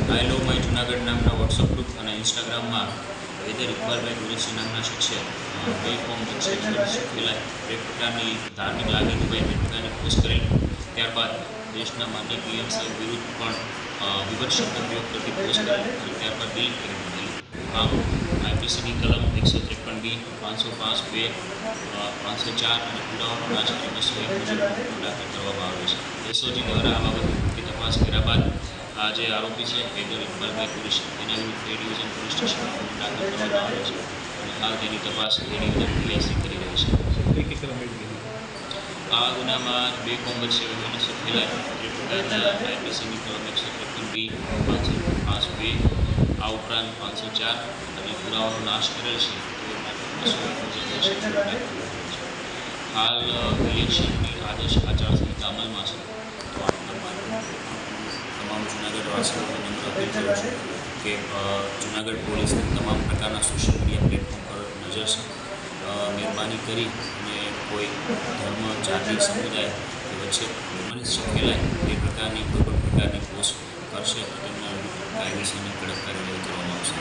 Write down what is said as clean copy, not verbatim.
I love my Junagadh નામના WhatsApp group અને ઇન્સ્ટાગ્રામમાં વેધર ઇકબાલભાઈ કુરેશી નામના શખ્સે બે કોમ વચ્ચે ફેલાય એક પ્રકારની ધાર્મિક લાગણી હોય તે પ્રકારની પોસ્ટ કરેલ. ત્યારબાદ દેશના માનનીય પીએમ સાહેબ વિરુદ્ધ પણ વિભત્સ શબ્દ પ્રયોગ કરતી પોસ્ટ કરેલ અને ત્યારબાદ ડિલીટ કરી દીધેલી. આમ આઈપીસીની કલમ 153B 505(2) 504 અને પુરાવાનો નાશ કરી 201 મુજબ દાખલ કરવામાં આવ્યો છે. એસઓજી દ્વારા આ બાબતે તપાસ કર્યા બાદ આ જે આરોપી છે વેધર ઇકબાલભાઈ કુરેશી તેના વિરુદ્ધ એ ડિવિઝન પોલીસ સ્ટેશનમાં ગુનો દાખલ કરવામાં આવ્યો છે અને હાલ તેની તપાસ એ ડિવિઝન પીઆઈસી કરી રહી છે. આ ગુનામાં બે કોમ વચ્ચે વિભત્સ ફેલાય તે પ્રકારના આઈપીસીની કલમ 153B 505(2) આ ઉપરાંત 504 અને પુરાવાનો નાશ કરેલ છે તે માટે હાલ ઇલેક્શનની આદર્શ આચારસંહિતા અમલમાં છે. તો તમામ જૂનાગઢ વાસીઓને નમ્ર અપીલ કરું છું કે જૂનાગઢ પોલીસની તમામ પ્રકારના સોશિયલ મીડિયા પ્લેટફોર્મ પર નજર છે. મહેરબાની કરી અને કોઈ ધર્મ જાતિ સમુદાય કે વચ્ચે મનસ્ય ફેલાય તે પ્રકારની કોઈ પણ પ્રકારની પોસ્ટ કરશે તો તેમના કાયદેસરની કડક કાર્યવાહી કરવામાં આવશે.